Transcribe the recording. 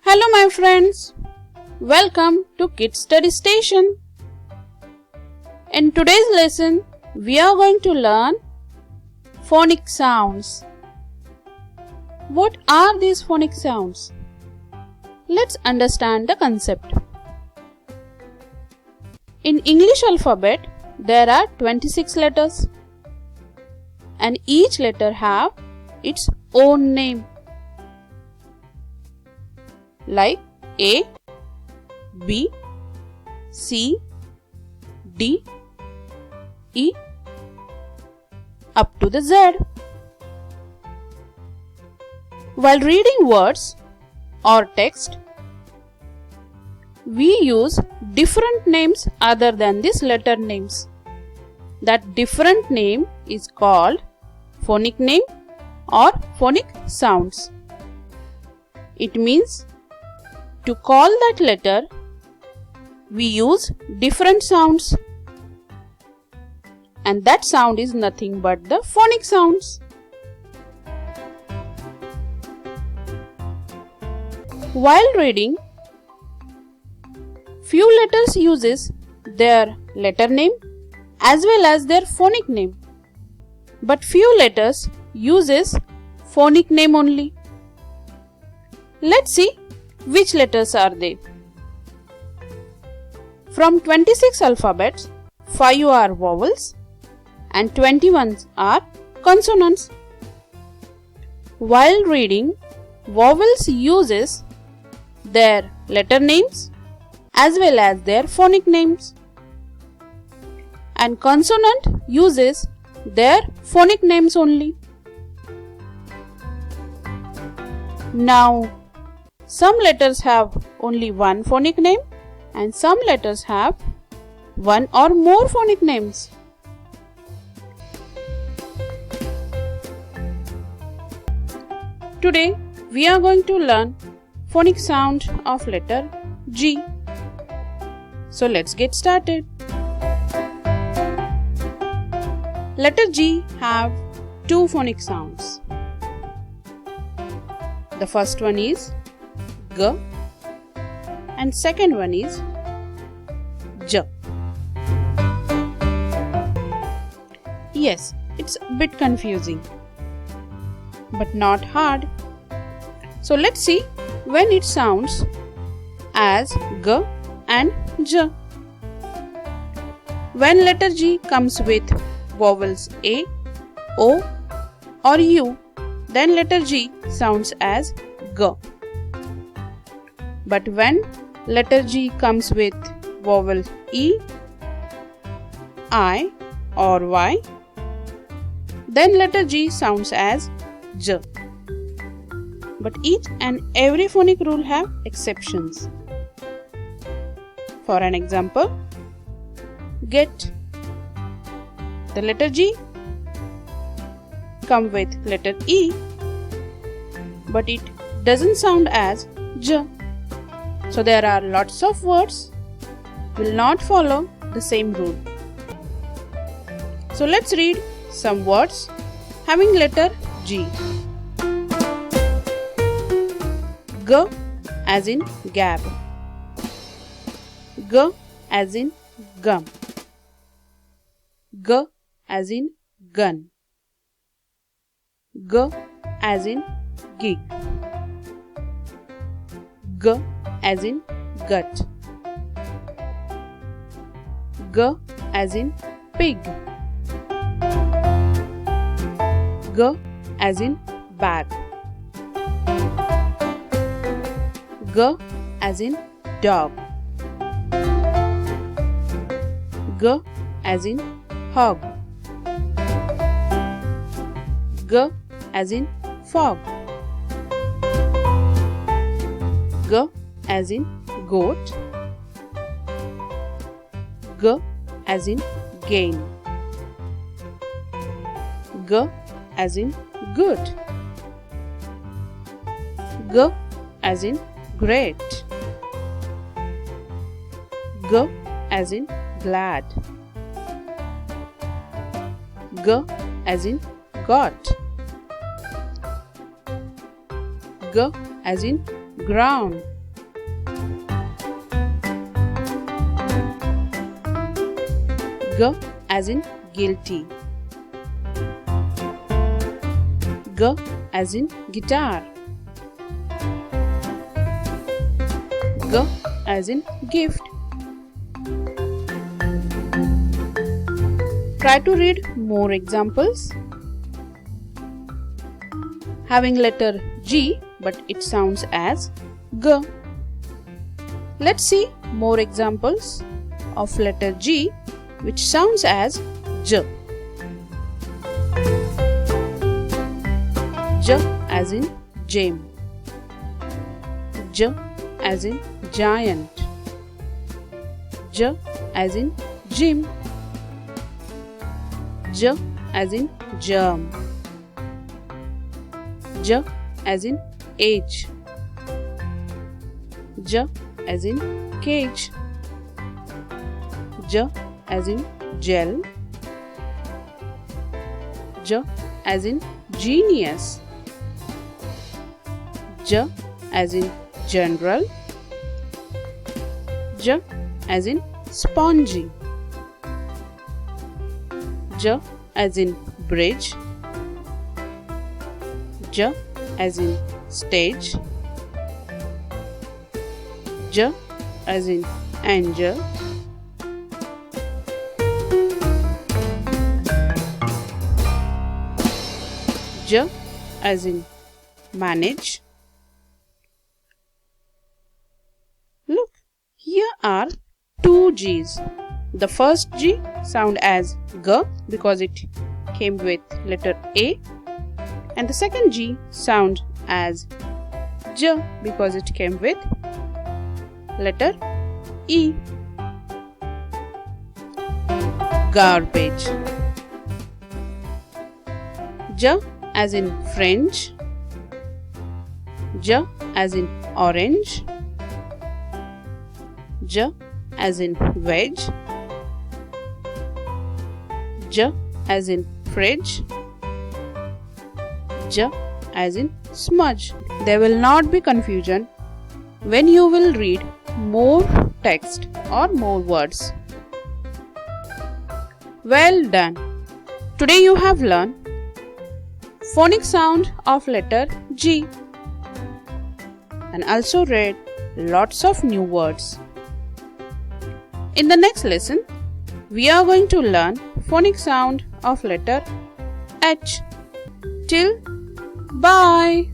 Hello my friends, welcome to Kids Study Station. In today's lesson, we are going to learn phonic sounds. What are these phonic sounds? Let's understand the concept. In English alphabet, there are 26 letters and each letter have its own name, like A, B, C, D, E, up to the Z. While reading words or text, we use different names other than these letter names. That different name is called phonic name or phonic sounds. It means to call that letter, we use different sounds, and that sound is nothing but the phonic sounds. While reading, few letters uses their letter name as well as their phonic name, but few letters uses phonic name only. Let's see which letters are they. From 26 alphabets, 5 are vowels and 21 are consonants. While reading, vowels uses their letter names as well as their phonic names, and consonant uses their phonic names only. Now, some letters have only one phonic name and some letters have one or more phonic names. Today, we are going to learn phonic sound of letter G. So let's get started. Letter G have two phonic sounds. The first one is G and second one is J. Yes, it's a bit confusing, but not hard. So let's see when it sounds as G and J. When letter G comes with vowels A, O or U, then letter G sounds as G. But when letter G comes with vowel E, I or Y, then letter G sounds as J. But each and every phonic rule have exceptions. For an example, get. The letter G come with letter E, but it doesn't sound as J. So there are lots of words will not follow the same rule. So let's read some words having letter G. G as in gab. G as in gum. G as in gun. G as in gig. G as in gut. G as in pig. G as in bag. G as in dog. G as in hog. G as in fog. G as in goat. G as in gain. G as in good. G as in great. G as in glad. G as in got. G as in ground. G as in guilty. G as in guitar. G as in gift. Try to read more examples. Having letter G but it sounds as G. Let's see more examples of letter G which sounds as J. J as in gem. J as in giant. J as in gym. J as in germ. J as in age. J as in cage. J as in gel. J as in genius. J as in general. J as in spongy. J as in bridge. J as in stage. J as in angel. J as in manage. Look, here are two G's. The first G sound as G because it came with letter A, and the second G sound as J because it came with letter E. Garbage. J as in French. J as in orange. J as in veg. J as in fridge. J as in smudge. There will not be confusion when you will read more text or more words. Well done. Today you have learned phonic sound of letter G and also read lots of new words. In the next lesson, we are going to learn phonic sound of letter H. Till bye.